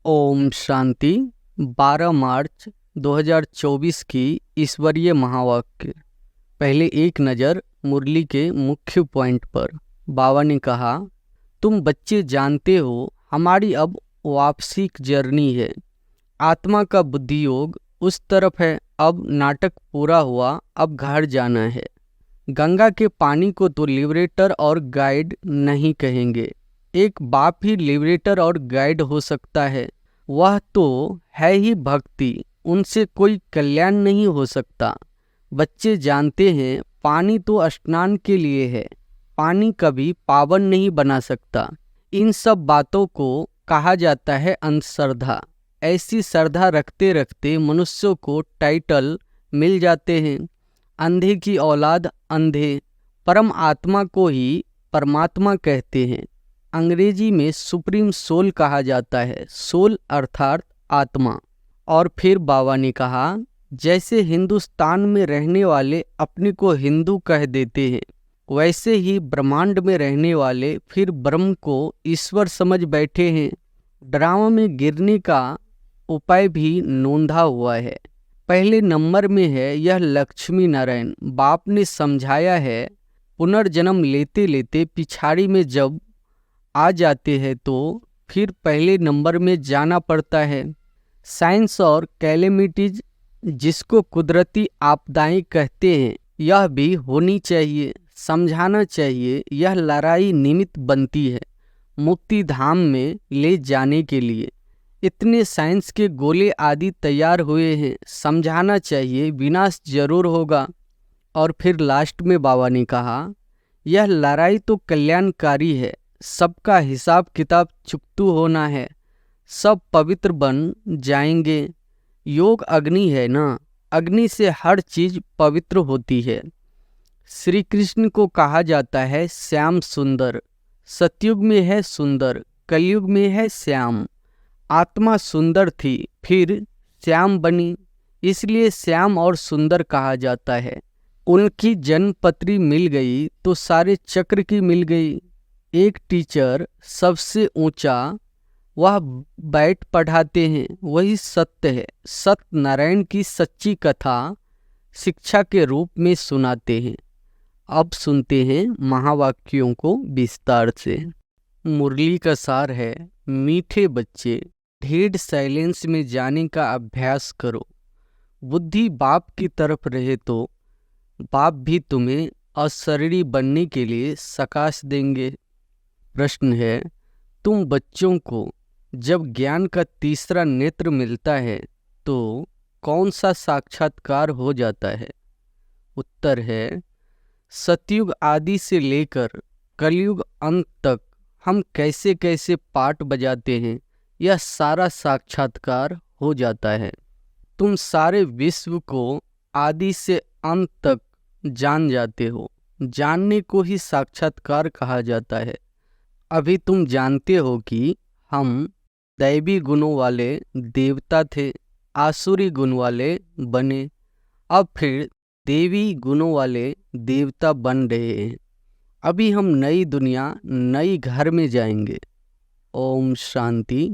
ओम शांति। 12 मार्च 2024 की ईश्वरीय महावाक्य। पहले एक नज़र मुरली के मुख्य पॉइंट पर। बाबा ने कहा, तुम बच्चे जानते हो हमारी अब वापसी की जर्नी है। आत्मा का बुद्धि योग उस तरफ है। अब नाटक पूरा हुआ, अब घर जाना है। गंगा के पानी को तो लिबरेटर और गाइड नहीं कहेंगे। एक बाप ही लिबरेटर और गाइड हो सकता है। वह तो है ही भक्ति, उनसे कोई कल्याण नहीं हो सकता। बच्चे जानते हैं पानी तो स्नान के लिए है, पानी कभी पावन नहीं बना सकता। इन सब बातों को कहा जाता है अंधश्रद्धा। ऐसी श्रद्धा रखते रखते मनुष्यों को टाइटल मिल जाते हैं। अंधे की औलाद अंधे। परम आत्मा को ही परमात्मा कहते हैं। अंग्रेजी में सुप्रीम सोल कहा जाता है। सोल अर्थात आत्मा। और फिर बाबा ने कहा, जैसे हिंदुस्तान में रहने वाले अपने को हिंदू कह देते हैं, वैसे ही ब्रह्मांड में रहने वाले फिर ब्रह्म को ईश्वर समझ बैठे हैं। ड्रामा में गिरने का उपाय भी नोंधा हुआ है। पहले नंबर में है यह लक्ष्मी नारायण। बाप ने समझाया है, पुनर्जन्म लेते लेते पिछाड़ी में जब आ जाते हैं तो फिर पहले नंबर में जाना पड़ता है। साइंस और कैलेमिटीज जिसको कुदरती आपदाएं कहते हैं, यह भी होनी चाहिए। समझाना चाहिए यह लड़ाई निमित्त बनती है मुक्ति धाम में ले जाने के लिए। इतने साइंस के गोले आदि तैयार हुए हैं। समझाना चाहिए विनाश जरूर होगा। और फिर लास्ट में बाबा ने कहा, यह लड़ाई तो कल्याणकारी है। सबका हिसाब किताब चुकतू होना है। सब पवित्र बन जाएंगे। योग अग्नि है ना, अग्नि से हर चीज पवित्र होती है। श्री कृष्ण को कहा जाता है श्याम सुंदर। सतयुग में है सुंदर, कलयुग में है श्याम। आत्मा सुंदर थी, फिर श्याम बनी, इसलिए श्याम और सुंदर कहा जाता है। उनकी जन्मपत्री मिल गई तो सारे चक्र की मिल गई। एक टीचर सबसे ऊंचा, वह बैठ पढ़ाते हैं, वही सत्य है। सत्य नारायण की सच्ची कथा शिक्षा के रूप में सुनाते हैं। अब सुनते हैं महावाक्यों को विस्तार से। मुरली का सार है, मीठे बच्चे ढेर साइलेंस में जाने का अभ्यास करो। बुद्धि बाप की तरफ रहे तो बाप भी तुम्हें अशरीरी बनने के लिए सकाश देंगे। प्रश्न है, तुम बच्चों को जब ज्ञान का तीसरा नेत्र मिलता है तो कौन सा साक्षात्कार हो जाता है? उत्तर है, सतयुग आदि से लेकर कलयुग अंत तक हम कैसे कैसे पाठ बजाते हैं, यह सारा साक्षात्कार हो जाता है। तुम सारे विश्व को आदि से अंत तक जान जाते हो। जानने को ही साक्षात्कार कहा जाता है। अभी तुम जानते हो कि हम दैवी गुणों वाले देवता थे, आसुरी गुण वाले बने, अब फिर देवी गुणों वाले देवता बन रहे हैं। अभी हम नई दुनिया नई घर में जाएंगे। ओम शांति।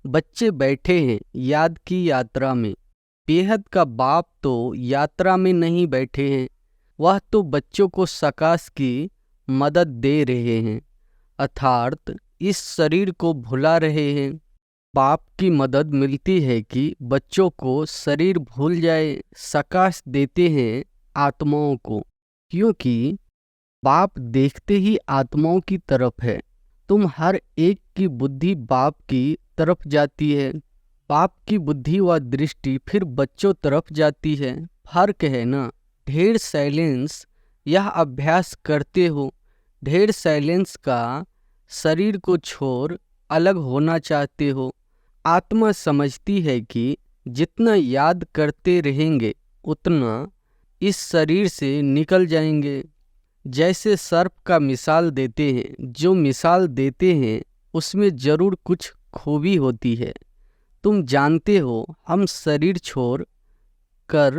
बच्चे बैठे हैं याद की यात्रा में। बेहद का बाप तो यात्रा में नहीं बैठे हैं, वह तो बच्चों को सकाश की मदद दे रहे हैं, अर्थात इस शरीर को भुला रहे हैं। बाप की मदद मिलती है कि बच्चों को शरीर भूल जाए। सकाश देते हैं आत्माओं को, क्योंकि बाप देखते ही आत्माओं की तरफ है। तुम हर एक की बुद्धि बाप की तरफ जाती है। बाप की बुद्धि व दृष्टि फिर बच्चों तरफ जाती है। फर्क है ना। ढेर साइलेंस यह अभ्यास करते हो। ढेर साइलेंस का शरीर को छोड़ अलग होना चाहते हो। आत्मा समझती है कि जितना याद करते रहेंगे उतना इस शरीर से निकल जाएंगे। जैसे सर्प का मिसाल देते हैं, जो मिसाल देते हैं उसमें जरूर कुछ खूबी होती है। तुम जानते हो हम शरीर छोड़ कर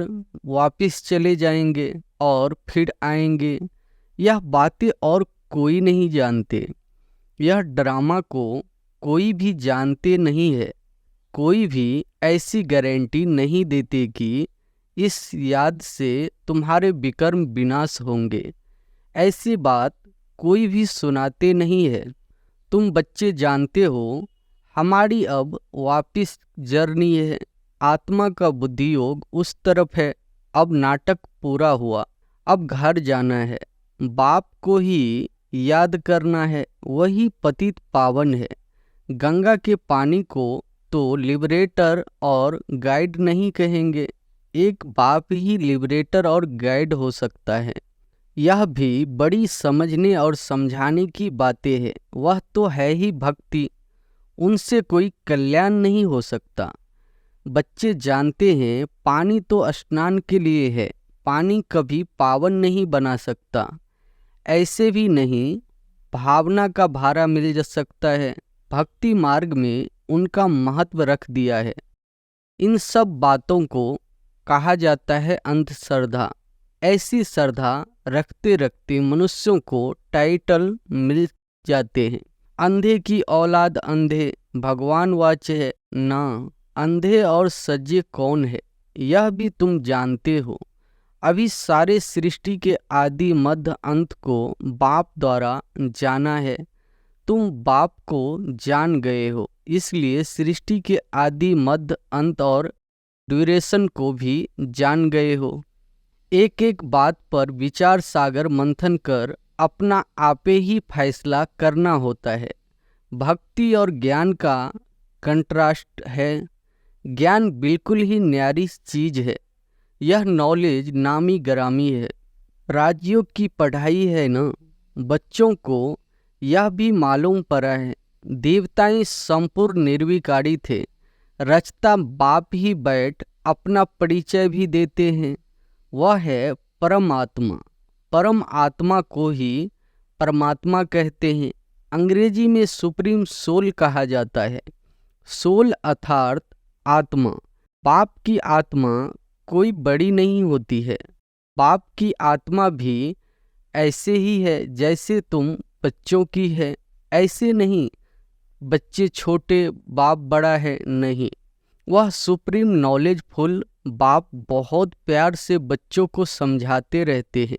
वापस चले जाएंगे और फिर आएंगे। यह बातें और कोई नहीं जानते। यह ड्रामा को कोई भी जानते नहीं है। कोई भी ऐसी गारंटी नहीं देते कि इस याद से तुम्हारे विकर्म विनाश होंगे। ऐसी बात कोई भी सुनाते नहीं है। तुम बच्चे जानते हो, हमारी अब वापिस जर्नी है। आत्मा का बुद्धि योग उस तरफ है। अब नाटक पूरा हुआ, अब घर जाना है। बाप को ही याद करना है, वही पतित पावन है। गंगा के पानी को तो लिबरेटर और गाइड नहीं कहेंगे, एक बाप ही लिबरेटर और गाइड हो सकता है। यह भी बड़ी समझने और समझाने की बातें हैं। वह तो है ही भक्ति, उनसे कोई कल्याण नहीं हो सकता। बच्चे जानते हैं पानी तो स्नान के लिए है, पानी कभी पावन नहीं बना सकता। ऐसे भी नहीं भावना का भारा मिल जा सकता है। भक्ति मार्ग में उनका महत्व रख दिया है। इन सब बातों को कहा जाता है अंधश्रद्धा। ऐसी श्रद्धा रखते रखते मनुष्यों को टाइटल मिल जाते हैं। अंधे की औलाद अंधे, भगवान वाच्य है ना। अंधे और सज्जे कौन है, यह भी तुम जानते हो। अभी सारे सृष्टि के आदि मध्य अंत को बाप द्वारा जाना है। तुम बाप को जान गए हो, इसलिए सृष्टि के आदि मध्य अंत और ड्यूरेशन को भी जान गए हो। एक एक बात पर विचार सागर मंथन कर अपना आपे ही फैसला करना होता है। भक्ति और ज्ञान का कंट्रास्ट है। ज्ञान बिल्कुल ही न्यारी चीज है। यह नॉलेज नामी गरामी है, राजयोग की पढ़ाई है ना। बच्चों को यह भी मालूम पड़ा है, देवताएं संपूर्ण निर्विकारी थे। रचता बाप ही बैठ अपना परिचय भी देते हैं। वह है परमात्मा। परम आत्मा को ही परमात्मा कहते हैं। अंग्रेजी में सुप्रीम सोल कहा जाता है। सोल अर्थात आत्मा। बाप की आत्मा कोई बड़ी नहीं होती है। बाप की आत्मा भी ऐसे ही है जैसे तुम बच्चों की है। ऐसे नहीं बच्चे छोटे बाप बड़ा है, नहीं। वह सुप्रीम नॉलेजफुल बाप बहुत प्यार से बच्चों को समझाते रहते हैं।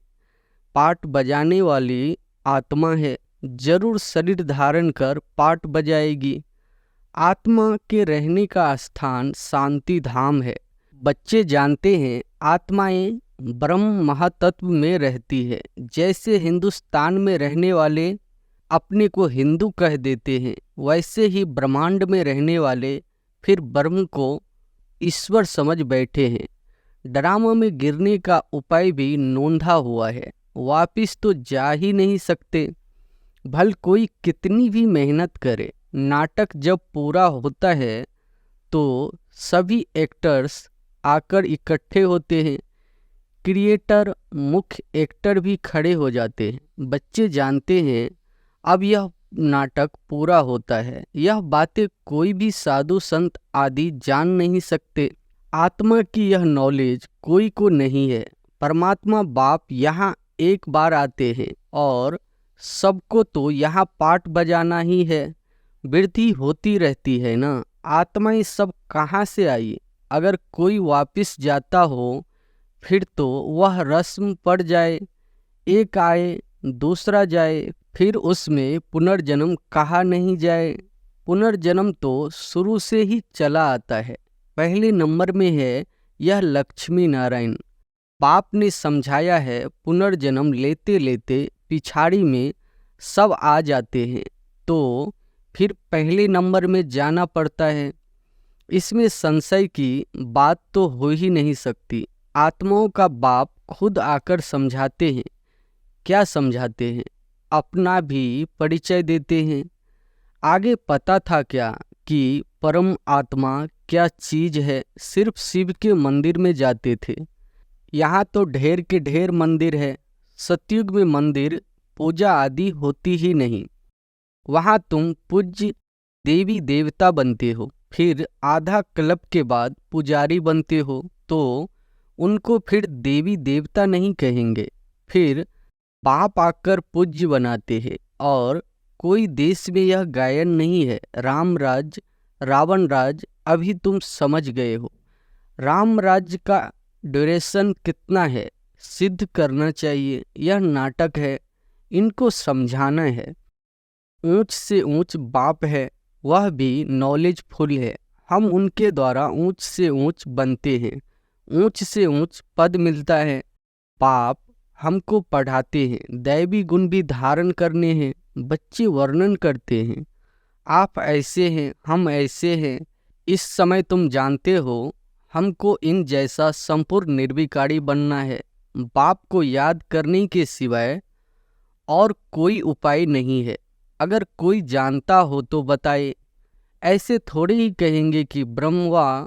पाठ बजाने वाली आत्मा है, जरूर शरीर धारण कर पाठ बजाएगी। आत्मा के रहने का स्थान शांति धाम है। बच्चे जानते हैं आत्माएं ब्रह्म महातत्व में रहती है। जैसे हिंदुस्तान में रहने वाले अपने को हिंदू कह देते हैं, वैसे ही ब्रह्मांड में रहने वाले फिर ब्रह्म को ईश्वर समझ बैठे हैं। ड्रामा में गिरने का उपाय भी नोंधा हुआ है, वापिस तो जा ही नहीं सकते। भल कोई कितनी भी मेहनत करे, नाटक जब पूरा होता है तो सभी एक्टर्स आकर इकट्ठे होते हैं। क्रिएटर मुख्य एक्टर भी खड़े हो जाते हैं। बच्चे जानते हैं अब यह नाटक पूरा होता है। यह बातें कोई भी साधु संत आदि जान नहीं सकते। आत्मा की यह नॉलेज कोई को नहीं है। परमात्मा बाप यहाँ एक बार आते हैं और सबको तो यहाँ पाठ बजाना ही है। वृद्धि होती रहती है ना। आत्माएं सब कहाँ से आई? अगर कोई वापिस जाता हो फिर तो वह रस्म पड़ जाए। एक आए दूसरा जाए, फिर उसमें पुनर्जन्म कहा नहीं जाए। पुनर्जन्म तो शुरू से ही चला आता है। पहले नंबर में है यह लक्ष्मी नारायण। बाप ने समझाया है पुनर्जन्म लेते लेते पिछाड़ी में सब आ जाते हैं, तो फिर पहले नंबर में जाना पड़ता है। इसमें संशय की बात तो हो ही नहीं सकती। आत्माओं का बाप खुद आकर समझाते हैं। क्या समझाते हैं? अपना भी परिचय देते हैं। आगे पता था क्या कि परम आत्मा क्या चीज है? सिर्फ शिव के मंदिर में जाते थे। यहाँ तो ढेर के ढेर मंदिर है। सतयुग में मंदिर पूजा आदि होती ही नहीं। वहाँ तुम पूज्य देवी देवता बनते हो, फिर आधा कल्प के बाद पुजारी बनते हो, तो उनको फिर देवी देवता नहीं कहेंगे। फिर बाप आकर पूज्य बनाते हैं। और कोई देश में यह गायन नहीं है राम राज्य रावण राज अभी तुम समझ गए हो। राम राज्य का ड्यूरेशन कितना है सिद्ध करना चाहिए। यह नाटक है, इनको समझाना है। ऊंच से ऊंच बाप है, वह भी नॉलेजफुल है। हम उनके द्वारा ऊंच से ऊंच बनते हैं, ऊंच से ऊंच पद मिलता है। बाप हमको पढ़ाते हैं, दैवी गुण भी धारण करने हैं। बच्चे वर्णन करते हैं, आप ऐसे हैं, हम ऐसे हैं। इस समय तुम जानते हो हमको इन जैसा संपूर्ण निर्विकारी बनना है। बाप को याद करने के सिवाय और कोई उपाय नहीं है। अगर कोई जानता हो तो बताए। ऐसे थोड़े ही कहेंगे कि ब्रह्म व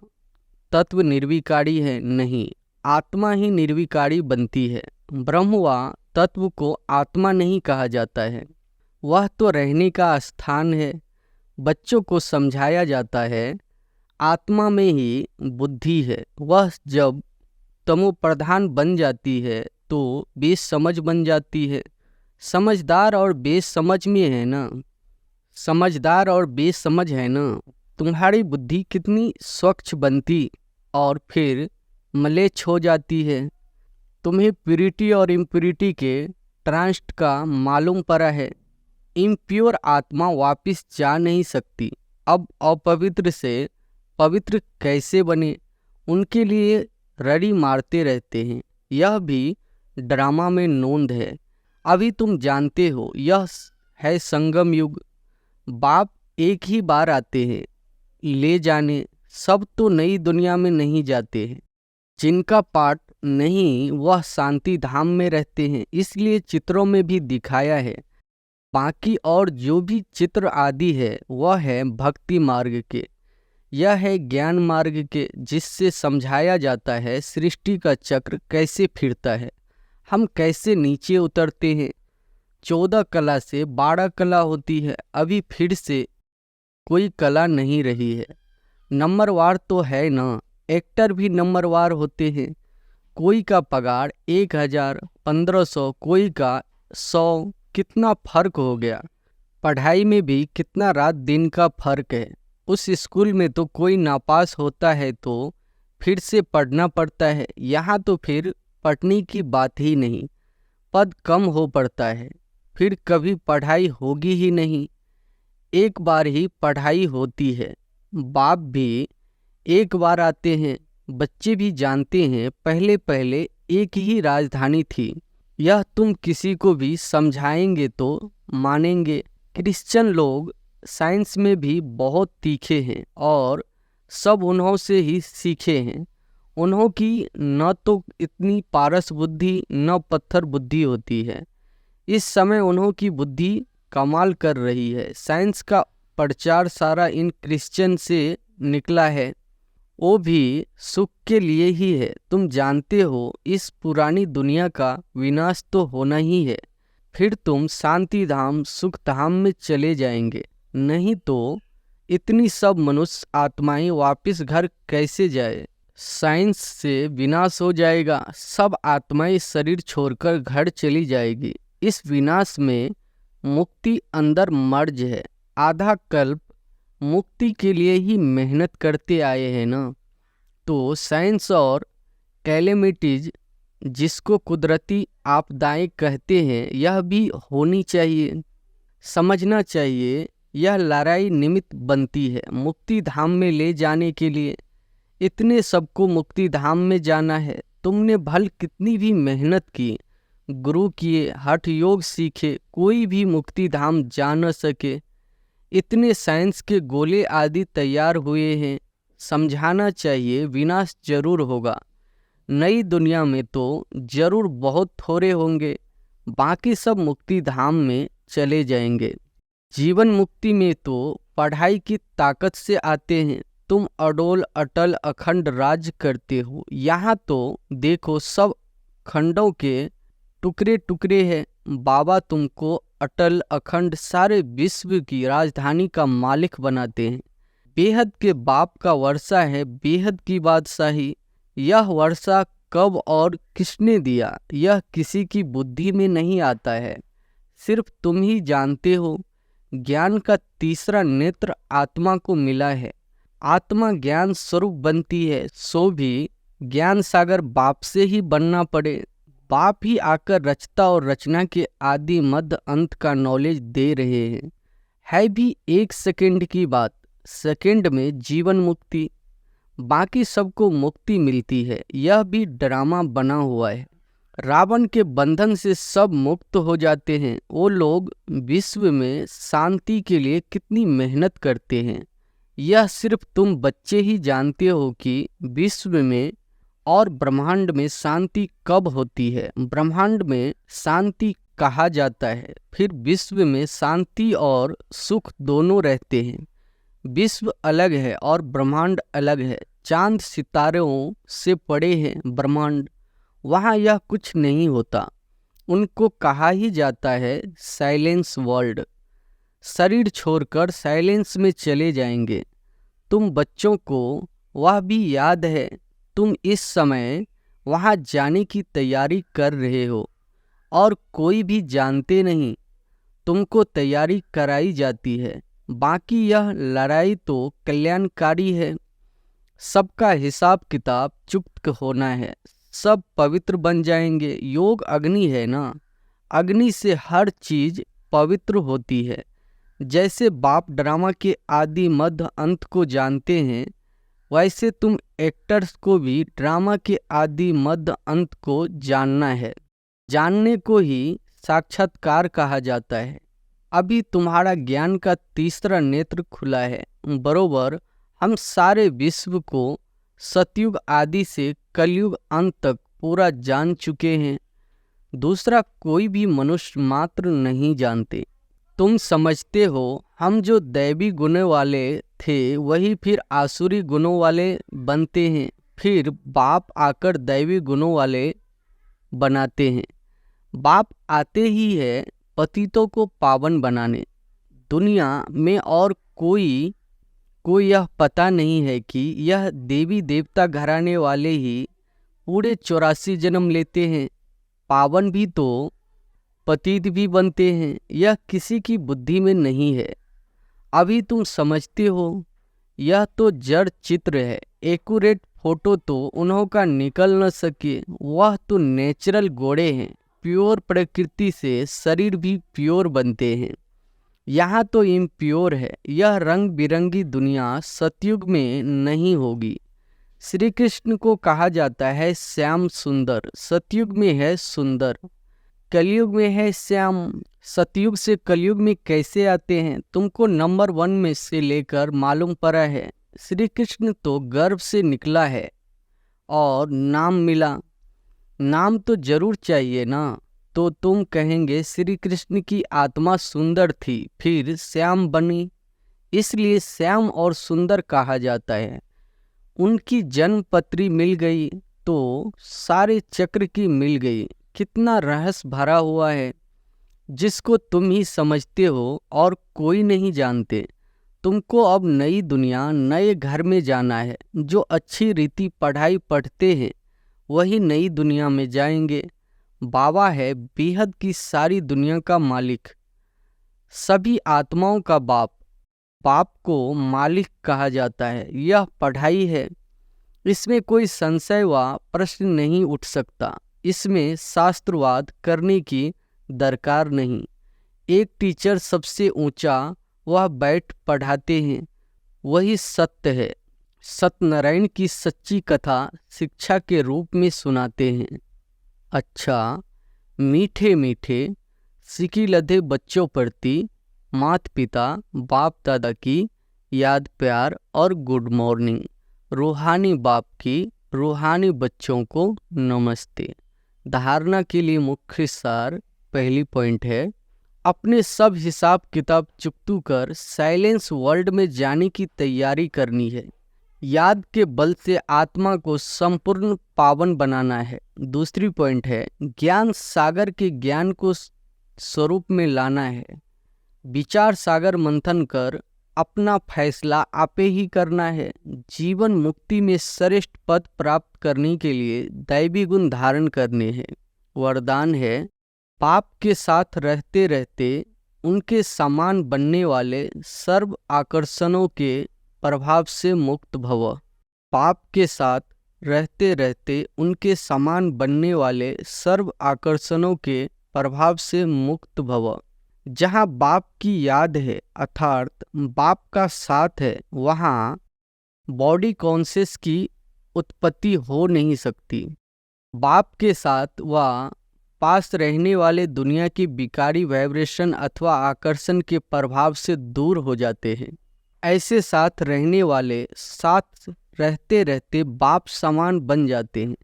तत्व निर्विकारी है। नहीं, आत्मा ही निर्विकारी बनती है। ब्रह्म व तत्व को आत्मा नहीं कहा जाता है, वह तो रहने का स्थान है। बच्चों को समझाया जाता है आत्मा में ही बुद्धि है। वह जब तमोप्रधान बन जाती है तो बेसमझ बन जाती है। समझदार और बेसमझ में है ना, समझदार और बेसमझ है ना। तुम्हारी बुद्धि कितनी स्वच्छ बनती और फिर मलेच्छ हो जाती है। तुम्हें प्यूरिटी और इम्प्यूरिटी के ट्रांस्ट का मालूम पड़ा है। इम्प्योर आत्मा वापिस जा नहीं सकती। अब अपवित्र से पवित्र कैसे बने, उनके लिए रड़ी मारते रहते हैं। यह भी ड्रामा में नोंद है। अभी तुम जानते हो यह है संगम युग। बाप एक ही बार आते हैं ले जाने। सब तो नई दुनिया में नहीं जाते हैं। जिनका पाठ नहीं वह शांति धाम में रहते हैं, इसलिए चित्रों में भी दिखाया है। बाकी और जो भी चित्र आदि है वह है भक्ति मार्ग के, यह है ज्ञान मार्ग के, जिससे समझाया जाता है सृष्टि का चक्र कैसे फिरता है, हम कैसे नीचे उतरते हैं। 14 कला से 12 कला होती है, अभी फिर से कोई कला नहीं रही है। नंबरवार तो है ना, एक्टर भी नंबरवार होते हैं। कोई का पगार 1000, 1500, कोई का 100। कितना फर्क हो गया। पढ़ाई में भी कितना रात दिन का फर्क है। उस स्कूल में तो कोई नापास होता है तो फिर से पढ़ना पड़ता है, यहाँ तो फिर पढ़ने की बात ही नहीं। पद कम हो पड़ता है, फिर कभी पढ़ाई होगी ही नहीं। एक बार ही पढ़ाई होती है। बाप भी एक बार आते हैं। बच्चे भी जानते हैं पहले पहले एक ही राजधानी थी। यह तुम किसी को भी समझाएंगे तो मानेंगे। क्रिश्चियन लोग साइंस में भी बहुत तीखे हैं और सब उन्हों से ही सीखे हैं। उन्हों की न तो इतनी पारस बुद्धि न पत्थर बुद्धि होती है। इस समय उन्हों की बुद्धि कमाल कर रही है। साइंस का प्रचार सारा इन क्रिश्चियन से निकला है, वो भी सुख के लिए ही है। तुम जानते हो इस पुरानी दुनिया का विनाश तो होना ही है, फिर तुम शांति धाम सुख धाम में चले जाएंगे। नहीं तो इतनी सब मनुष्य आत्माएं वापस घर कैसे जाए। साइंस से विनाश हो जाएगा, सब आत्माएं शरीर छोड़कर घर चली जाएगी। इस विनाश में मुक्ति अंदर मर्ज है। आधा कल्प मुक्ति के लिए ही मेहनत करते आए हैं ना। तो साइंस और कैलेमिटीज, जिसको कुदरती आपदाएं कहते हैं, यह भी होनी चाहिए। समझना चाहिए यह लड़ाई निमित्त बनती है मुक्ति धाम में ले जाने के लिए। इतने सबको मुक्ति धाम में जाना है। तुमने भल कितनी भी मेहनत की, गुरु किए, हठ योग सीखे, कोई भी मुक्ति धाम जा न सके। इतने साइंस के गोले आदि तैयार हुए हैं। समझाना चाहिए विनाश जरूर होगा। नई दुनिया में तो जरूर बहुत थोड़े होंगे, बाकी सब मुक्ति धाम में चले जाएंगे। जीवन मुक्ति में तो पढ़ाई की ताकत से आते हैं। तुम अडोल अटल अखंड राज करते हो। यहाँ तो देखो सब खंडों के टुकड़े टुकड़े हैं। बाबा तुमको अटल अखंड सारे विश्व की राजधानी का मालिक बनाते हैं। बेहद के बाप का वर्षा है बेहद की बादशाही। यह वर्षा कब और किसने दिया, यह किसी की बुद्धि में नहीं आता है, सिर्फ तुम ही जानते हो। ज्ञान का तीसरा नेत्र आत्मा को मिला है। आत्मा ज्ञान स्वरूप बनती है, सो भी ज्ञान सागर बाप से ही बनना पड़े। बाप ही आकर रचता और रचना के आदि मध्य अंत का नॉलेज दे रहे हैं। है भी 1 सेकंड की बात, सेकंड में जीवन मुक्ति, बाकी सबको मुक्ति मिलती है। यह भी ड्रामा बना हुआ है। रावण के बंधन से सब मुक्त हो जाते हैं। वो लोग विश्व में शांति के लिए कितनी मेहनत करते हैं, यह सिर्फ तुम बच्चे ही जानते हो कि विश्व में और ब्रह्मांड में शांति कब होती है। ब्रह्मांड में शांति कहा जाता है, फिर विश्व में शांति और सुख दोनों रहते हैं। विश्व अलग है और ब्रह्मांड अलग है। चांद सितारों से पड़े हैं ब्रह्मांड, वहाँ यह कुछ नहीं होता। उनको कहा ही जाता है साइलेंस वर्ल्ड। शरीर छोड़कर साइलेंस में चले जाएंगे। तुम बच्चों को वह भी याद है। तुम इस समय वहाँ जाने की तैयारी कर रहे हो और कोई भी जानते नहीं, तुमको तैयारी कराई जाती है। बाकी यह लड़ाई तो कल्याणकारी है। सबका हिसाब किताब चुप्त होना है, सब पवित्र बन जाएंगे। योग अग्नि है ना, अग्नि से हर चीज पवित्र होती है। जैसे बाप ड्रामा के आदि मध्य अंत को जानते हैं, वैसे तुम एक्टर्स को भी ड्रामा के आदि मध्य अंत को जानना है। जानने को ही साक्षात्कार कहा जाता है। अभी तुम्हारा ज्ञान का तीसरा नेत्र खुला है। बरोबर हम सारे विश्व को सतयुग आदि से कलयुग अंत तक पूरा जान चुके हैं। दूसरा कोई भी मनुष्य मात्र नहीं जानते। तुम समझते हो हम जो दैवी गुणों वाले थे वही फिर आसुरी गुणों वाले बनते हैं, फिर बाप आकर दैवी गुणों वाले बनाते हैं। बाप आते ही है पतितों को पावन बनाने। दुनिया में और कोई यह पता नहीं है कि यह देवी देवता घराने वाले ही पूरे 84 जन्म लेते हैं। पावन भी तो पतित भी बनते हैं। यह किसी की बुद्धि में नहीं है। अभी तुम समझते हो यह तो जड़ चित्र है। एक्यूरेट फोटो तो उन्हों का निकल न सके। वह तो नेचुरल घोड़े हैं। प्योर प्रकृति से शरीर भी प्योर बनते हैं। यहाँ तो इम्प्योर है। यह रंग बिरंगी दुनिया सतयुग में नहीं होगी। श्री कृष्ण को कहा जाता है श्याम सुंदर। सतयुग में है सुंदर, कलयुग में है श्याम। सतयुग से कलयुग में कैसे आते हैं, तुमको नंबर 1 में से लेकर मालूम पड़ा है। श्री कृष्ण तो गर्भ से निकला है और नाम मिला। नाम तो जरूर चाहिए ना। तो तुम कहेंगे श्री कृष्ण की आत्मा सुंदर थी फिर श्याम बनी, इसलिए श्याम और सुंदर कहा जाता है। उनकी जन्म पत्री मिल गई तो सारे चक्र की मिल गई। कितना रहस्य भरा हुआ है जिसको तुम ही समझते हो और कोई नहीं जानते। तुमको अब नई दुनिया नए घर में जाना है। जो अच्छी रीति पढ़ाई पढ़ते हैं वही नई दुनिया में जाएंगे। बाबा है बेहद की सारी दुनिया का मालिक, सभी आत्माओं का बाप। बाप को मालिक कहा जाता है। यह पढ़ाई है, इसमें कोई संशय व प्रश्न नहीं उठ सकता। इसमें शास्त्रवाद करने की दरकार नहीं। एक टीचर सबसे ऊंचा, वह बैठ पढ़ाते हैं, वही सत्य है। सत्यनारायण की सच्ची कथा शिक्षा के रूप में सुनाते हैं। अच्छा, मीठे मीठे सिकी लधे बच्चों प्रति माता पिता बाप दादा की याद प्यार और गुड मॉर्निंग। रूहानी बाप की रूहानी बच्चों को नमस्ते। धारणा के लिए मुख्य सार पहली पॉइंट है, अपने सब हिसाब किताब चुकतू कर साइलेंस वर्ल्ड में जाने की तैयारी करनी है। याद के बल से आत्मा को संपूर्ण पावन बनाना है। दूसरी पॉइंट है, ज्ञान सागर के ज्ञान को स्वरूप में लाना है। विचार सागर मंथन कर अपना फैसला आपे ही करना है। जीवन मुक्ति में श्रेष्ठ पद प्राप्त करने के लिए दैवी गुण धारण करने हैं। वरदान है, पाप के साथ रहते रहते उनके समान बनने वाले सर्व आकर्षणों के प्रभाव से मुक्त भव। पाप के साथ रहते रहते उनके समान बनने वाले सर्व आकर्षणों के प्रभाव से मुक्त भव। जहाँ बाप की याद है अर्थात बाप का साथ है, वहाँ बॉडी कॉन्शियस की उत्पत्ति हो नहीं सकती। बाप के साथ वह पास रहने वाले दुनिया की विकारी वाइब्रेशन अथवा आकर्षण के प्रभाव से दूर हो जाते हैं। ऐसे साथ रहने वाले साथ रहते रहते बाप समान बन जाते हैं।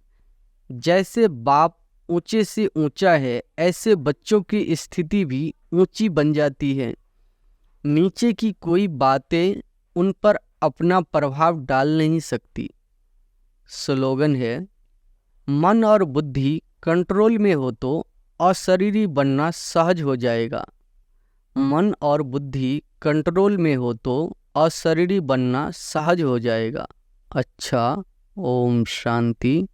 जैसे बाप ऊंचे से ऊंचा है, ऐसे बच्चों की स्थिति भी ऊंची बन जाती है। नीचे की कोई बातें उन पर अपना प्रभाव डाल नहीं सकती। स्लोगन है, मन और बुद्धि कंट्रोल में हो तो अशरीरी बनना सहज हो जाएगा। मन और बुद्धि कंट्रोल में हो तो अशरीरी बनना सहज हो जाएगा। अच्छा, ओम शांति।